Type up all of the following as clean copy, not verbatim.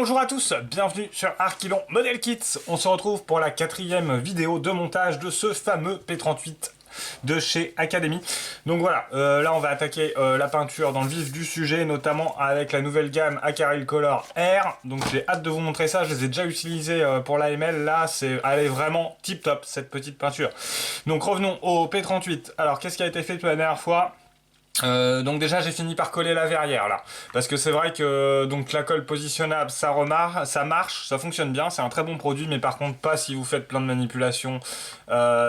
Bonjour à tous, bienvenue sur Archilon Model Kits. On se retrouve pour la 4e vidéo de montage de ce fameux P38 de chez Academy. Donc voilà, là on va attaquer la peinture dans le vif du sujet, notamment avec la nouvelle gamme Acaril Color R. Donc j'ai hâte de vous montrer ça, je les ai déjà utilisés pour l'AML. Là, elle est vraiment tip top cette petite peinture. Donc revenons au P38. Alors qu'est-ce qui a été fait toute la dernière fois? Donc déjà j'ai fini par coller la verrière là, parce que c'est vrai que donc la colle positionnable ça marche, ça fonctionne bien, c'est un très bon produit, mais par contre pas si vous faites plein de manipulations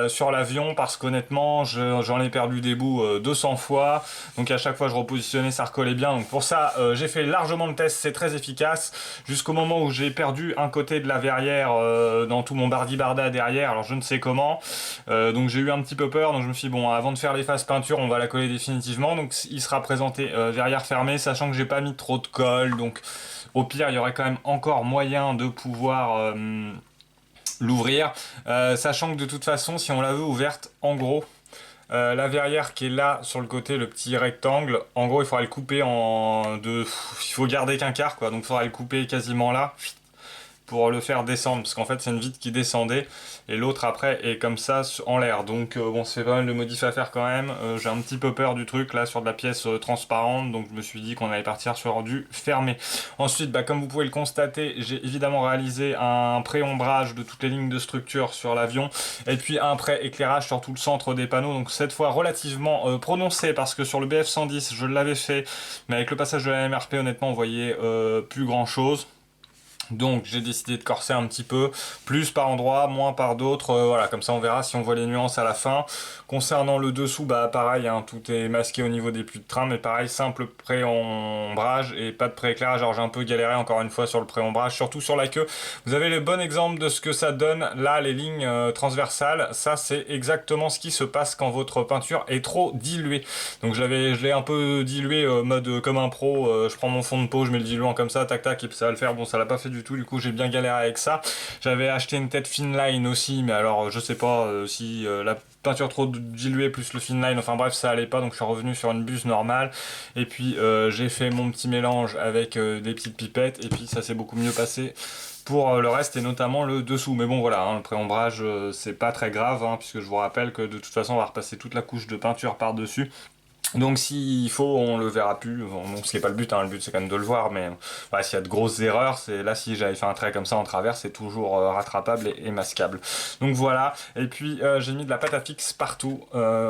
sur l'avion, parce qu'honnêtement j'en ai perdu des bouts 200 fois, donc à chaque fois je repositionnais, ça recollait bien. Donc pour ça j'ai fait largement le test, c'est très efficace, jusqu'au moment où j'ai perdu un côté de la verrière dans tout mon bardi-barda derrière, alors je ne sais comment, donc j'ai eu un petit peu peur, donc je me suis dit bon, avant de faire les faces peinture on va la coller définitivement. Donc il sera présenté verrière fermée, sachant que j'ai pas mis trop de colle, donc au pire il y aurait quand même encore moyen de pouvoir l'ouvrir, sachant que de toute façon si on la veut ouverte, en gros la verrière qui est là sur le côté, le petit rectangle, en gros il faudra le couper en deux, il faut garder qu'un quart quoi, donc il faudra le couper quasiment là pour le faire descendre, parce qu'en fait c'est une vitre qui descendait et l'autre après est comme ça en l'air. Donc bon, c'est pas mal de modifs à faire quand même. J'ai un petit peu peur du truc là sur de la pièce transparente, donc je me suis dit qu'on allait partir sur du fermé. Ensuite, comme vous pouvez le constater, j'ai évidemment réalisé un pré-ombrage de toutes les lignes de structure sur l'avion, et puis un pré-éclairage sur tout le centre des panneaux, donc cette fois relativement prononcé, parce que sur le BF110 je l'avais fait, mais avec le passage de la MRP honnêtement on voyait plus grand chose. Donc j'ai décidé de corser un petit peu, plus par endroits, moins par d'autres, voilà, comme ça on verra si on voit les nuances à la fin. Concernant le dessous, pareil, hein, tout est masqué au niveau des plis de train, mais pareil, simple pré-ombrage et pas de pré-éclairage. Alors j'ai un peu galéré encore une fois sur le pré-ombrage, surtout sur la queue. Vous avez le bon exemple de ce que ça donne, là les lignes transversales, ça c'est exactement ce qui se passe quand votre peinture est trop diluée. Donc je l'ai un peu dilué mode comme un pro, je prends mon fond de peau, je mets le diluant comme ça, tac tac, et puis ça va le faire. Bon, ça l'a pas fait du tout, du coup j'ai bien galéré avec ça. J'avais acheté une tête Finline aussi, mais alors je sais pas si la peinture trop diluée plus le Finline, enfin bref ça allait pas, donc je suis revenu sur une buse normale, et puis j'ai fait mon petit mélange avec des petites pipettes, et puis ça s'est beaucoup mieux passé pour le reste, et notamment le dessous. Mais bon voilà, hein, le pré-ombrage c'est pas très grave, hein, puisque je vous rappelle que de toute façon on va repasser toute la couche de peinture par dessus. Donc s'il faut, on le verra plus, bon, ce qui n'est pas le but, hein. Le but c'est quand même de le voir, mais s'il y a de grosses erreurs, c'est là si j'avais fait un trait comme ça en travers, c'est toujours rattrapable et masquable. Donc voilà, et puis j'ai mis de la pâte à fixe partout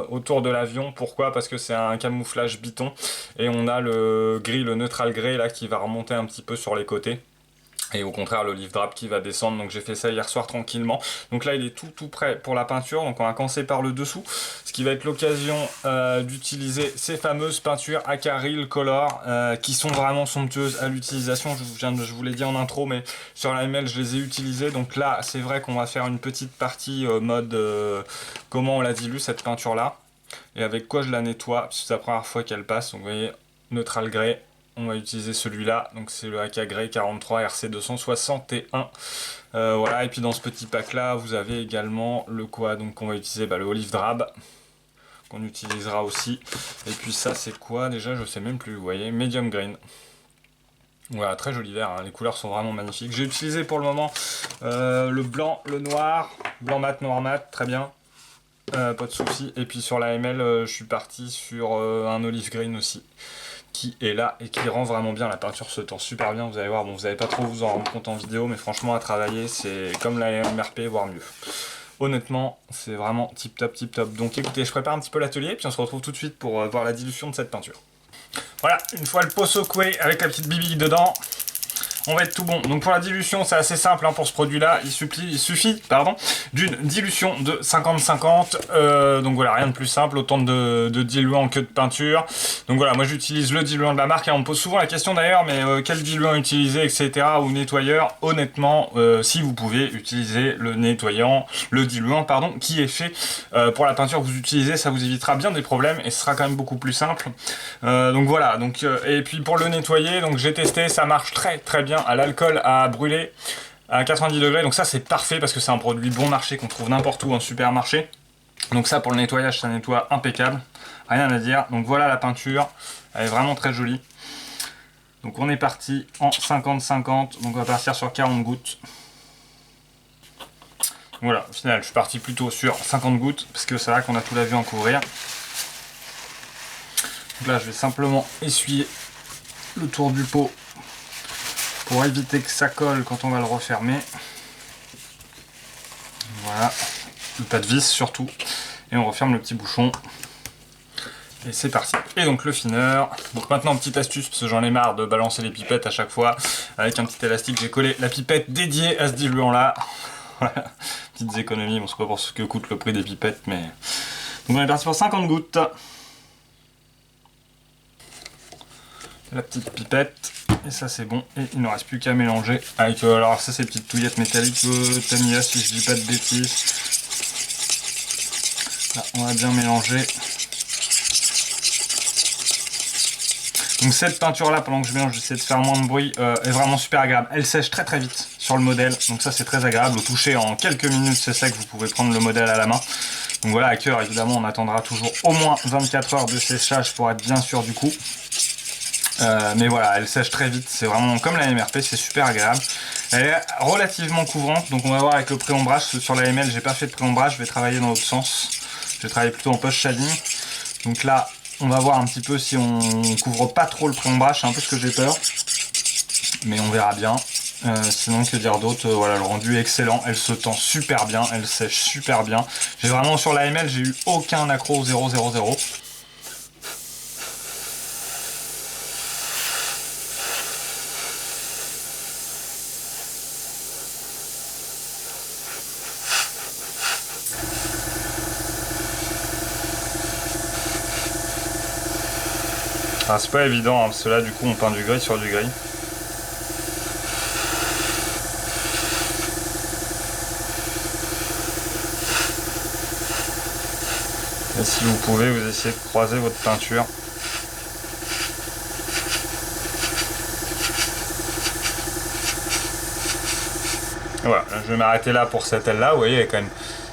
autour de l'avion. Pourquoi? Parce que c'est un camouflage biton, et on a le gris, le neutral gris là qui va remonter un petit peu sur les côtés. Et au contraire l'olive drap qui va descendre, donc j'ai fait ça hier soir tranquillement. Donc là il est tout prêt pour la peinture, donc on va commencer par le dessous, ce qui va être l'occasion d'utiliser ces fameuses peintures Acaril Color qui sont vraiment somptueuses à l'utilisation. Je vous l'ai dit en intro, mais sur la ML je les ai utilisées. Donc là c'est vrai qu'on va faire une petite partie mode comment on la dilue cette peinture là, et avec quoi je la nettoie, puisque c'est la première fois qu'elle passe. Donc vous voyez, neutral grey. On va utiliser celui-là, donc c'est le AK Grey 43 RC261. Voilà, et puis dans ce petit pack là, vous avez également le quoi? Donc on va utiliser le olive drab, qu'on utilisera aussi. Et puis ça c'est quoi déjà? Je sais même plus, vous voyez, medium green. Voilà, très joli vert, hein. Les couleurs sont vraiment magnifiques. J'ai utilisé pour le moment le blanc, le noir, blanc mat, noir mat, très bien. Pas de souci. Et puis sur la ML, je suis parti sur un olive green aussi, qui est là et qui rend vraiment bien. La peinture se tend super bien, vous allez voir. Bon, vous n'allez pas trop vous en rendre compte en vidéo, mais franchement à travailler c'est comme la MRP, voire mieux. Honnêtement c'est vraiment tip top tip top. Donc écoutez, je prépare un petit peu l'atelier, puis on se retrouve tout de suite pour voir la dilution de cette peinture. Voilà, une fois le pot secoué avec la petite bibille dedans, on va être tout bon. Donc pour la dilution, c'est assez simple, hein, pour ce produit-là. Il suffit d'une dilution de 50-50. Donc voilà, rien de plus simple, autant de diluant que de peinture. Donc voilà, moi j'utilise le diluant de la marque. Et on me pose souvent la question d'ailleurs, mais quel diluant utiliser, etc. ou nettoyeur. Honnêtement, si vous pouvez utiliser le diluant, qui est fait pour la peinture que vous utilisez, ça vous évitera bien des problèmes et ce sera quand même beaucoup plus simple. Donc voilà, et puis pour le nettoyer, donc j'ai testé, ça marche très très bien à l'alcool à brûler à 90 degrés, donc ça c'est parfait parce que c'est un produit bon marché qu'on trouve n'importe où en supermarché. Donc ça pour le nettoyage, ça nettoie impeccable, rien à dire. Donc voilà la peinture, elle est vraiment très jolie. Donc on est parti en 50-50, donc on va partir sur 40 gouttes. Voilà, au final je suis parti plutôt sur 50 gouttes, parce que c'est vrai qu'on a tout lavé en couvrir. Donc là je vais simplement essuyer le tour du pot pour éviter que ça colle quand on va le refermer. Voilà, pas de vis surtout. Et on referme le petit bouchon. Et c'est parti. Et donc le fineur. Donc maintenant, petite astuce, parce que j'en ai marre de balancer les pipettes à chaque fois. Avec un petit élastique, j'ai collé la pipette dédiée à ce diluant là. Voilà, petites économies. Bon, c'est pas pour ce que coûte le prix des pipettes, mais... Donc on est parti pour 50 gouttes. La petite pipette. Et ça c'est bon. Et il ne reste plus qu'à mélanger avec... alors ça c'est petites touillettes métalliques Tamiya, si je dis pas de bêtises. Là, on va bien mélanger. Donc cette peinture là, pendant que je mélange, j'essaie de faire moins de bruit, est vraiment super agréable. Elle sèche très très vite sur le modèle, donc ça c'est très agréable. Au toucher, en quelques minutes c'est sec, vous pouvez prendre le modèle à la main. Donc voilà, à cœur évidemment on attendra toujours au moins 24 heures de séchage pour être bien sûr du coup. Mais voilà, elle sèche très vite, c'est vraiment comme la MRP, c'est super agréable. Elle est relativement couvrante, donc on va voir avec le pré-ombrage. Sur la ML j'ai pas fait de pré-ombrage, je vais travailler dans l'autre sens. Je vais travailler plutôt en post shading. Donc là, on va voir un petit peu si on couvre pas trop le pré-ombrage, c'est un peu ce que j'ai peur. Mais on verra bien. Sinon, que dire d'autre, voilà, le rendu est excellent, elle se tend super bien, elle sèche super bien. J'ai vraiment, sur la ML, j'ai eu aucun accro 000. Ah, c'est pas évident, hein, parce que là du coup on peint du gris sur du gris. Et si vous pouvez, vous essayez de croiser votre peinture. Voilà, je vais m'arrêter là pour cette aile là, vous voyez elle est quand même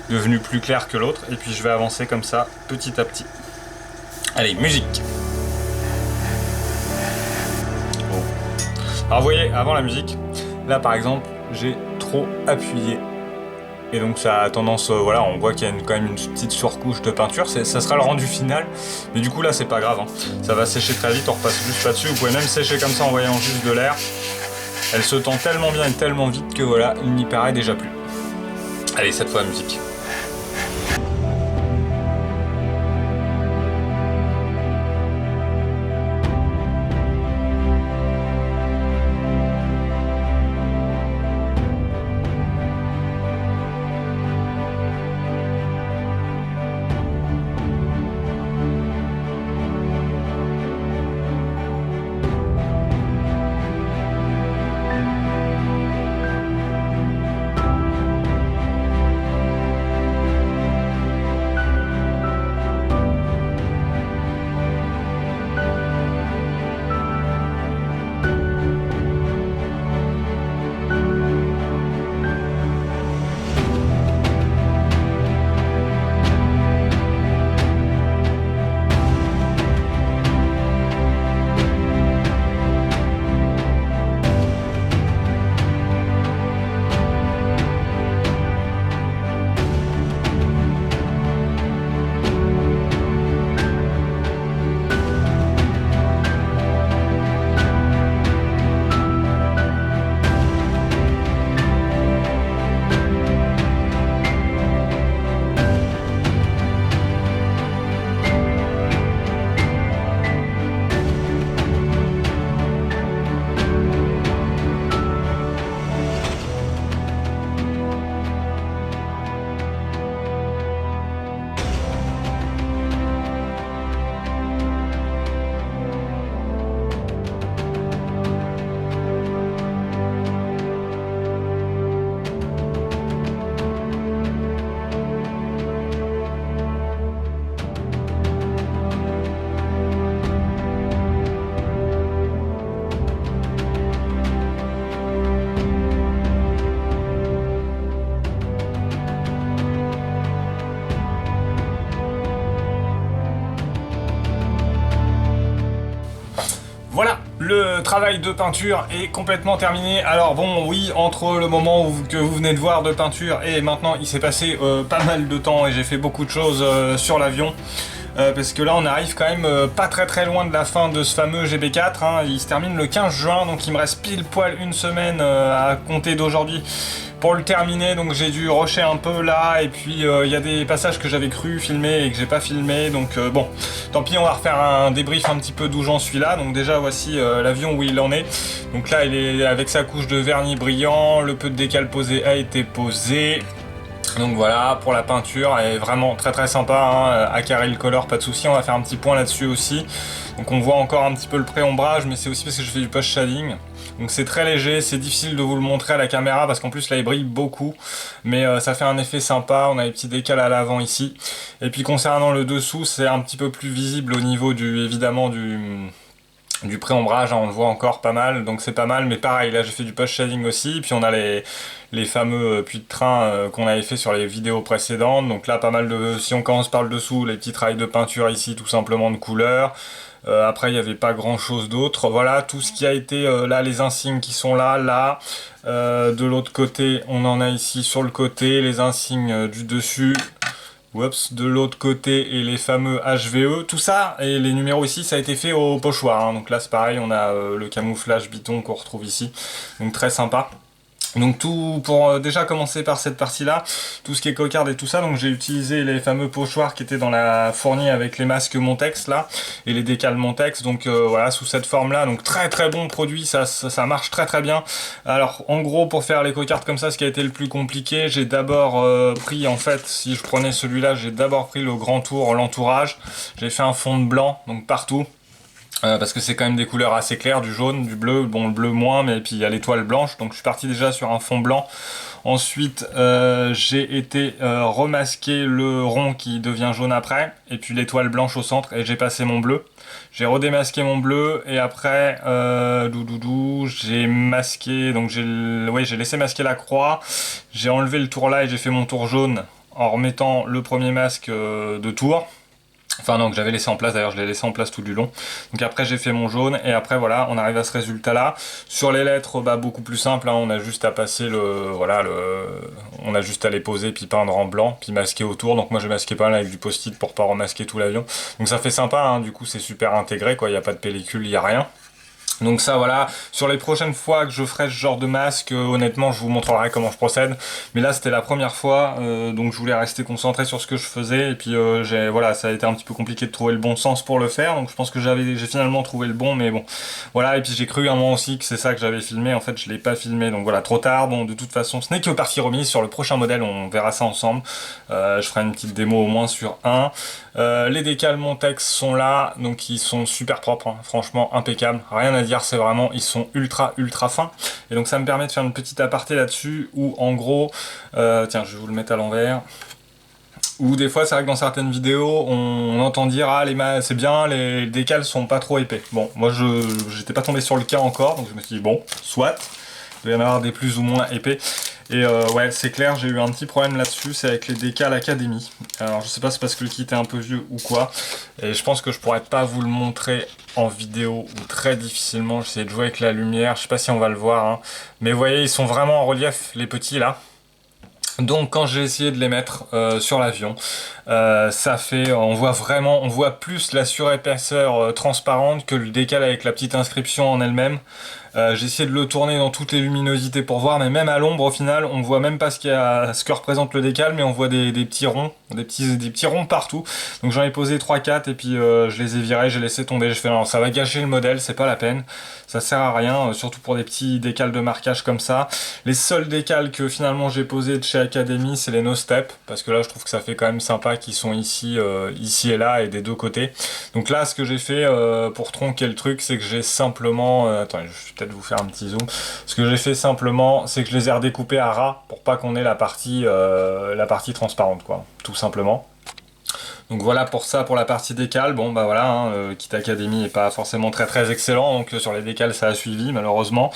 devenue plus claire que l'autre. Et puis je vais avancer comme ça, petit à petit. Allez, musique. Alors vous voyez, avant la musique, là par exemple, j'ai trop appuyé. Et donc ça a tendance, voilà, on voit qu'il y a quand même une petite surcouche de peinture, ça sera le rendu final. Mais du coup là c'est pas grave, hein. Ça va sécher très vite, on repasse juste pas dessus. Vous pouvez même sécher comme ça en voyant juste de l'air. Elle se tend tellement bien et tellement vite que voilà, il n'y paraît déjà plus. Allez, cette fois la musique. Le travail de peinture est complètement terminé. Alors bon, oui, entre le moment que vous venez de voir de peinture et maintenant, il s'est passé pas mal de temps et j'ai fait beaucoup de choses sur l'avion. Parce que là on arrive quand même pas très loin de la fin de ce fameux GB4, hein. Il se termine le 15 juin, donc il me reste pile poil une semaine à compter d'aujourd'hui pour le terminer, donc j'ai dû rusher un peu là, et puis il y a des passages que j'avais cru filmer et que j'ai pas filmé, donc bon, tant pis, on va refaire un débrief un petit peu d'où j'en suis là. Donc déjà voici l'avion où il en est, donc là il est avec sa couche de vernis brillant, le peu de décal posé a été posé. Donc voilà, pour la peinture, elle est vraiment très sympa, hein. Aquarelle color, pas de souci. On va faire un petit point là-dessus aussi. Donc on voit encore un petit peu le pré-ombrage, mais c'est aussi parce que je fais du post shading. Donc c'est très léger, c'est difficile de vous le montrer à la caméra parce qu'en plus là il brille beaucoup, mais ça fait un effet sympa. On a les petits décals à l'avant ici. Et puis concernant le dessous, c'est un petit peu plus visible au niveau évidemment du pré-ombrage, hein, on le voit encore pas mal, donc c'est pas mal, mais pareil, là j'ai fait du post-shading aussi, puis on a les fameux puits de train qu'on avait fait sur les vidéos précédentes, donc là pas mal de, si on commence par le dessous, les petits trails de peinture ici, tout simplement de couleur. Après il n'y avait pas grand chose d'autre, voilà tout ce qui a été là, les insignes qui sont là, de l'autre côté on en a ici sur le côté, les insignes du dessus. Oups, de l'autre côté et les fameux HVE, tout ça, et les numéros ici, ça a été fait au pochoir, hein. Donc là c'est pareil, on a le camouflage biton qu'on retrouve ici, donc très sympa. Donc tout, pour déjà commencer par cette partie-là, tout ce qui est cocarde et tout ça, donc j'ai utilisé les fameux pochoirs qui étaient dans la fournie avec les masques Montex là, et les décals Montex, donc voilà, sous cette forme-là, donc très bon produit, ça marche très bien. Alors en gros, pour faire les cocardes comme ça, ce qui a été le plus compliqué, j'ai d'abord pris, en fait, si je prenais celui-là, j'ai d'abord pris le grand tour, l'entourage, j'ai fait un fond de blanc, donc partout. Parce que c'est quand même des couleurs assez claires, du jaune, du bleu, bon le bleu moins, mais puis il y a l'étoile blanche, donc je suis parti déjà sur un fond blanc. Ensuite j'ai été remasquer le rond qui devient jaune après, et puis l'étoile blanche au centre, et j'ai passé mon bleu. J'ai redémasqué mon bleu, et après j'ai masqué, donc j'ai laissé masquer la croix, j'ai enlevé le tour là et j'ai fait mon tour jaune en remettant le premier masque de tour. Enfin non, que j'avais laissé en place, d'ailleurs je l'ai laissé en place tout du long. Donc après j'ai fait mon jaune, et après voilà, on arrive à ce résultat là. Sur les lettres, bah beaucoup plus simple, hein, on a juste à passer on a juste à les poser, puis peindre en blanc, puis masquer autour. Donc moi j'ai masqué pas mal avec du post-it pour pas remasquer tout l'avion. Donc ça fait sympa, hein, du coup c'est super intégré, quoi, il n'y a pas de pellicule, il n'y a rien. Donc ça voilà, sur les prochaines fois que je ferai ce genre de masque, honnêtement je vous montrerai comment je procède, mais là c'était la première fois, donc je voulais rester concentré sur ce que je faisais, et puis voilà, ça a été un petit peu compliqué de trouver le bon sens pour le faire, donc je pense que j'ai finalement trouvé le bon, mais bon, voilà. Et puis j'ai cru un moment aussi que c'est ça que j'avais filmé, en fait je l'ai pas filmé, donc voilà, trop tard. Bon, de toute façon ce n'est que partie remise, sur le prochain modèle on verra ça ensemble, je ferai une petite démo au moins sur un. Les décals Montex sont là, donc ils sont super propres, hein, franchement impeccables, rien à dire. C'est vraiment, ils sont ultra fins, et donc ça me permet de faire une petite aparté là-dessus, où en gros, tiens je vais vous le mettre à l'envers, où des fois c'est vrai que dans certaines vidéos on entend dire ah c'est bien, les décals sont pas trop épais. Bon, moi j'étais pas tombé sur le cas encore, donc je me suis dit bon, soit, il doit y en avoir des plus ou moins épais. Et ouais, c'est clair, j'ai eu un petit problème là-dessus, c'est avec les décals Academy. Alors je sais pas, c'est parce que le kit est un peu vieux ou quoi, et je pense que je pourrais pas vous le montrer en vidéo, ou très difficilement. J'essaie de jouer avec la lumière, je sais pas si on va le voir, hein. Mais vous voyez, ils sont vraiment en relief, les petits là. Donc quand j'ai essayé de les mettre sur l'avion, ça fait, on voit plus la surépaisseur transparente que le décal avec la petite inscription en elle-même. J'ai essayé de le tourner dans toutes les luminosités pour voir, mais même à l'ombre au final on voit même pas ce que représente le décal, mais on voit des petits ronds, des petits ronds partout. Donc j'en ai posé 3-4, et puis je les ai virés, j'ai laissé tomber. Je fais non, ça va gâcher le modèle, c'est pas la peine, ça sert à rien, surtout pour des petits décals de marquage comme ça. Les seuls décals que finalement j'ai posés de chez Academy, c'est les No Step, parce que là je trouve que ça fait quand même sympa qu'ils sont ici et là, et des deux côtés. Donc là ce que j'ai fait pour tronquer le truc, c'est que j'ai simplement attendez, je vais peut-être vous faire un petit zoom. Ce que j'ai fait simplement, c'est que je les ai redécoupés à ras pour pas qu'on ait la partie transparente, quoi, tout simplement. Donc voilà pour ça, pour la partie décal. Bon bah voilà, hein, Kit Academy est pas forcément très excellent, donc sur les décals ça a suivi malheureusement.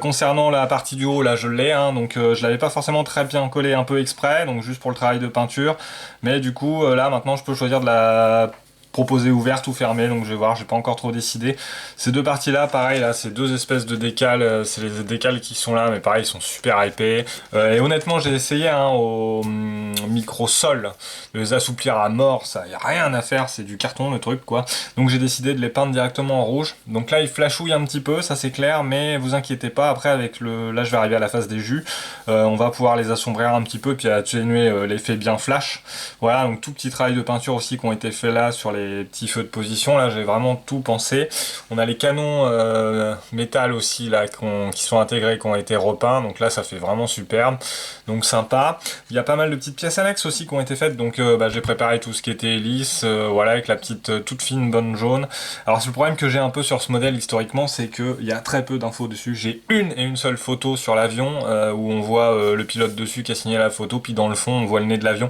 Concernant la partie du haut, là je l'ai, hein, donc je l'avais pas forcément très bien collé, un peu exprès, donc juste pour le travail de peinture. Mais du coup là maintenant je peux choisir de la proposer ouverte ou fermée, donc je vais voir, j'ai pas encore trop décidé. Ces deux parties là, pareil, là c'est deux espèces de décals, c'est les décals qui sont là, mais pareil, ils sont super hypés. Et honnêtement, j'ai essayé au micro sol de les assouplir à mort, ça y a rien à faire, c'est du carton le truc quoi. Donc j'ai décidé de les peindre directement en rouge. Donc là, ils flashouillent un petit peu, ça c'est clair, mais vous inquiétez pas, après avec là je vais arriver à la phase des jus, on va pouvoir les assombrir un petit peu, puis atténuer l'effet bien flash. Voilà, donc tout petit travail de peinture aussi qui ont été faits là sur les petits feux de position, là j'ai vraiment tout pensé. On a les canons métal aussi là qui sont intégrés, qui ont été repeints, donc là ça fait vraiment superbe, donc sympa. Il y a pas mal de petites pièces annexes aussi qui ont été faites, donc j'ai préparé tout ce qui était lisse, voilà, avec la petite toute fine bonne jaune. Alors c'est le problème que j'ai un peu sur ce modèle historiquement, c'est qu'il y a très peu d'infos dessus. J'ai une seule photo sur l'avion où on voit le pilote dessus qui a signé la photo, puis dans le fond on voit le nez de l'avion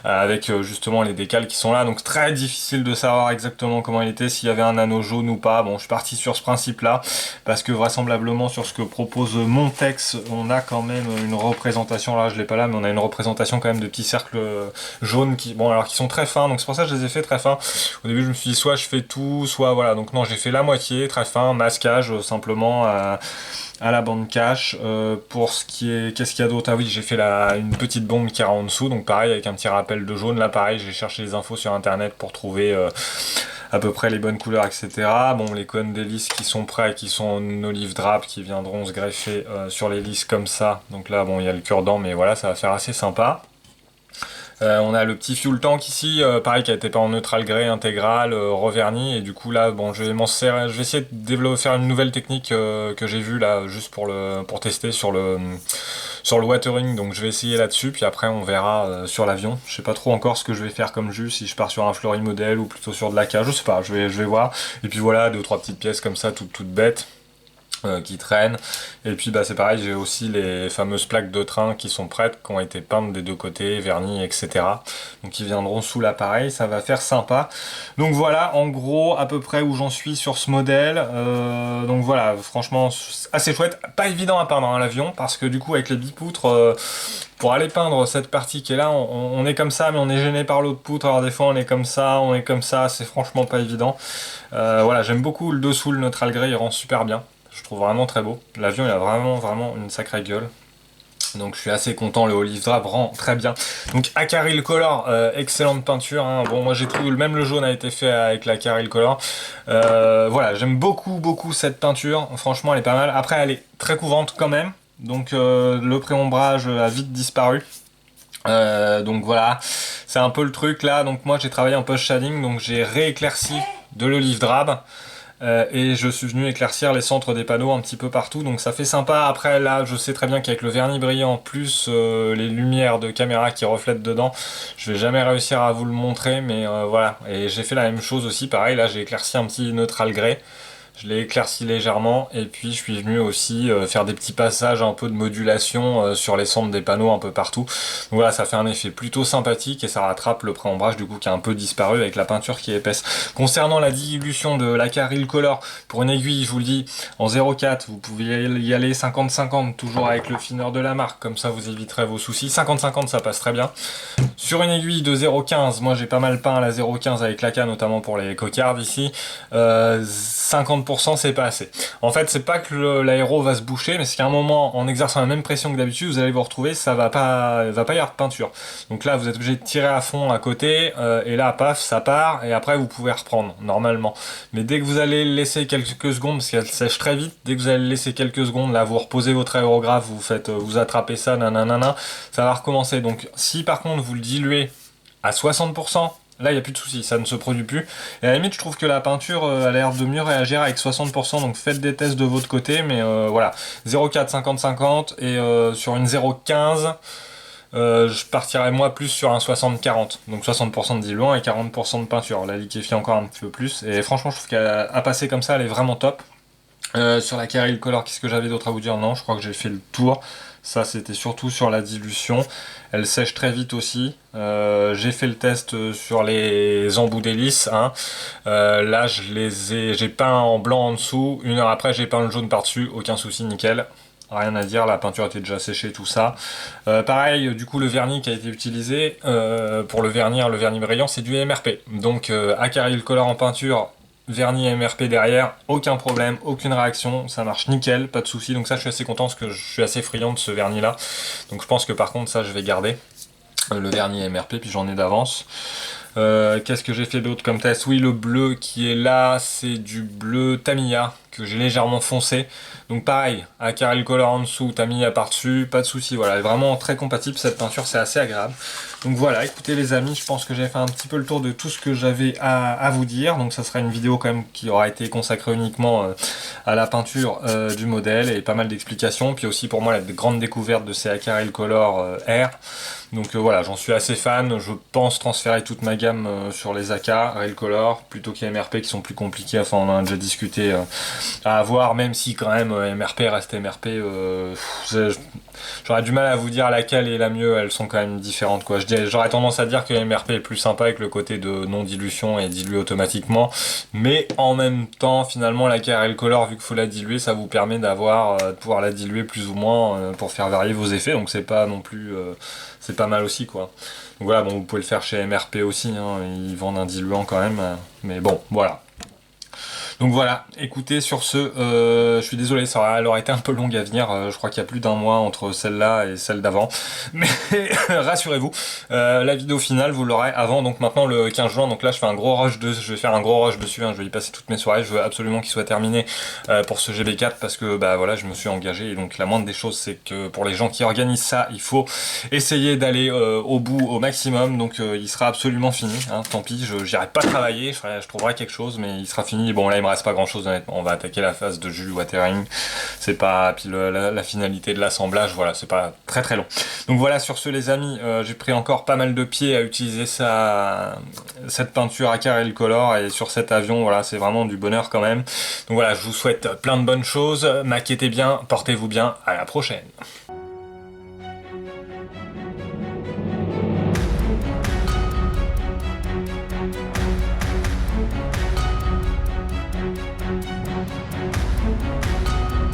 avec justement les décals qui sont là, donc très difficile de savoir exactement comment il était, s'il y avait un anneau jaune ou pas. Bon, je suis parti sur ce principe là parce que vraisemblablement sur ce que propose Montex, on a quand même une représentation, là je l'ai pas là, mais on a une représentation quand même de petits cercles jaunes qui, bon, alors qui sont très fins, donc c'est pour ça que je les ai fait très fins. Au début je me suis dit soit je fais tout, soit voilà, donc non, j'ai fait la moitié très fin, masquage simplement à la bande cache. Pour ce qui est, qu'est-ce qu'il y a d'autre? Ah oui, j'ai fait une petite bombe qui est en dessous, donc pareil avec un petit rappel de jaune. Là pareil, j'ai cherché les infos sur internet pour trouver à peu près les bonnes couleurs, etc. Bon, les cônes d'hélice qui sont prêts, qui sont en olive drap, qui viendront se greffer sur l'hélice comme ça. Donc là, bon, il y a le cure-dent, mais voilà, ça va faire assez sympa. On a le petit fuel tank ici, pareil, qui a été peint en neutral grey intégral, reverni, et du coup là, bon, je vais essayer de faire une nouvelle technique que j'ai vue là, juste pour tester sur le watering, donc je vais essayer là-dessus, puis après on verra sur l'avion. Je sais pas trop encore ce que je vais faire comme jus, si je pars sur un Flory modèle ou plutôt sur de la cage, je sais pas, je vais voir. Et puis voilà, 2 ou 3 petites pièces comme ça, toutes bêtes. Qui traînent, et puis c'est pareil, j'ai aussi les fameuses plaques de train qui sont prêtes, qui ont été peintes des deux côtés, vernis, etc. Donc ils viendront sous l'appareil, ça va faire sympa. Donc voilà, en gros, à peu près où j'en suis sur ce modèle. Donc voilà, franchement, assez chouette. Pas évident à peindre l'avion, parce que du coup, avec les bipoutres, pour aller peindre cette partie qui est là, on est comme ça, mais on est gêné par l'autre poutre. Alors des fois, on est comme ça, c'est franchement pas évident. Voilà, j'aime beaucoup le dessous, le neutral grey, il rend super bien. Je trouve vraiment très beau. L'avion il a vraiment une sacrée gueule. Donc je suis assez content, le olive drap rend très bien. Donc Acaril Color, excellente peinture. Hein. Bon, moi j'ai trouvé même le jaune a été fait avec la Acaril Color. Voilà, j'aime beaucoup cette peinture. Franchement, elle est pas mal. Après, elle est très couvrante quand même. Donc le pré-ombrage a vite disparu. Donc voilà, c'est un peu le truc là. Donc moi j'ai travaillé en post shading, donc j'ai rééclairci de l'olive drab. Et je suis venu éclaircir les centres des panneaux un petit peu partout, donc ça fait sympa. Après là, je sais très bien qu'avec le vernis brillant plus les lumières de caméra qui reflètent dedans, je vais jamais réussir à vous le montrer, mais voilà. Et j'ai fait la même chose aussi, pareil, là j'ai éclairci un petit neutral grey. Je l'ai éclairci légèrement, et puis je suis venu aussi faire des petits passages un peu de modulation sur les centres des panneaux un peu partout. Donc voilà, ça fait un effet plutôt sympathique et ça rattrape le pré-ombrage du coup qui a un peu disparu avec la peinture qui est épaisse. Concernant la dilution de l'Acaril Color, pour une aiguille, je vous le dis, en 0,4, vous pouvez y aller 50-50, toujours avec le fineur de la marque, comme ça vous éviterez vos soucis. 50-50, ça passe très bien. Sur une aiguille de 0,15, moi j'ai pas mal peint à la 0,15 avec l'ACA, notamment pour les cocardes ici, 50% c'est pas assez. En fait, c'est pas que l'aéro va se boucher, mais c'est qu'à un moment, en exerçant la même pression que d'habitude, vous allez vous retrouver, ça va pas y avoir de peinture. Donc là, vous êtes obligé de tirer à fond à côté, et là, paf, ça part, et après, vous pouvez reprendre, normalement. Mais dès que vous allez laisser quelques secondes, parce qu'elle sèche très vite, dès que vous allez laisser quelques secondes, là, vous reposez votre aérographe, vous attrapez ça, nanana, ça va recommencer. Donc, si par contre, vous le diluez à 60%, là, il n'y a plus de soucis, ça ne se produit plus. Et à la limite, je trouve que la peinture a l'air de mieux réagir avec 60%, donc faites des tests de votre côté, mais voilà. 0,4, 50-50, et sur une 0,15, je partirais moi plus sur un 60-40. Donc 60% de diluant et 40% de peinture. La liquéfier encore un petit peu plus. Et franchement, je trouve qu'à passer comme ça, elle est vraiment top. Sur la Acaril Color, qu'est-ce que j'avais d'autre à vous dire? Non, je crois que j'ai fait le tour. Ça, c'était surtout sur la dilution. Elle sèche très vite aussi. J'ai fait le test sur les embouts d'hélice. Hein. Là, j'ai peint en blanc en dessous. 1 heure après, j'ai peint le jaune par-dessus. Aucun souci, nickel. rien à dire, la peinture était déjà séchée, tout ça. Pareil, du coup, le vernis qui a été utilisé pour le vernis brillant, c'est du MRP. Donc, Acrylic Color en peinture, vernis MRP derrière, aucun problème, aucune réaction, ça marche nickel, pas de souci. Donc ça, je suis assez content parce que je suis assez friand de ce vernis-là. Donc je pense que par contre, ça, je vais garder le vernis MRP, puis j'en ai d'avance. Qu'est-ce que j'ai fait d'autre comme test? Oui, le bleu qui est là, c'est du bleu Tamiya que j'ai légèrement foncé. Donc pareil, Acrylic Color en dessous, Tamiya par-dessus, pas de souci. Voilà, elle est vraiment très compatible cette peinture, c'est assez agréable. Donc voilà, écoutez les amis, je pense que j'ai fait un petit peu le tour de tout ce que j'avais à vous dire. Donc ça sera une vidéo quand même qui aura été consacrée uniquement à la peinture du modèle et pas mal d'explications. Puis aussi pour moi la grande découverte de ces Acrylic Color R. Donc voilà, j'en suis assez fan. Je pense transférer toute ma gamme sur les AK, Rail Color, plutôt que les MRP qui sont plus compliqués. Enfin, on en a déjà discuté à avoir, même si quand même MRP reste MRP. J'aurais du mal à vous dire laquelle est la mieux, elles sont quand même différentes, quoi. J'aurais tendance à dire que MRP est plus sympa avec le côté de non-dilution et dilué automatiquement. Mais en même temps, finalement, la Rail Color, vu qu'il faut la diluer, ça vous permet d'avoir de pouvoir la diluer plus ou moins pour faire varier vos effets. Donc c'est pas non plus... c'est pas mal aussi, quoi. Donc voilà, bon, vous pouvez le faire chez MRP aussi, hein, ils vendent un diluant quand même, mais bon, voilà. Donc voilà, écoutez, sur ce, je suis désolé, elle aurait été un peu longue à venir, je crois qu'il y a plus d'un mois entre celle-là et celle d'avant, mais rassurez-vous, la vidéo finale, vous l'aurez avant, donc maintenant le 15 juin, donc là je fais un gros rush, je vais faire un gros rush dessus, hein, je vais y passer toutes mes soirées, je veux absolument qu'il soit terminé pour ce GB4, parce que bah voilà, je me suis engagé, et donc la moindre des choses, c'est que pour les gens qui organisent ça, il faut essayer d'aller au bout au maximum, donc il sera absolument fini, hein, tant pis, j'irai pas travailler, je trouverai quelque chose, mais il sera fini, bon là il me reste pas grand chose honnêtement, on va attaquer la phase de jus watering, c'est pas, puis la finalité de l'assemblage, voilà, c'est pas très très long. Donc voilà, sur ce les amis, j'ai pris encore pas mal de pieds à utiliser cette peinture Acrylic Color, et sur cet avion, voilà, c'est vraiment du bonheur quand même. Donc voilà, je vous souhaite plein de bonnes choses, maquettez bien, portez-vous bien, à la prochaine.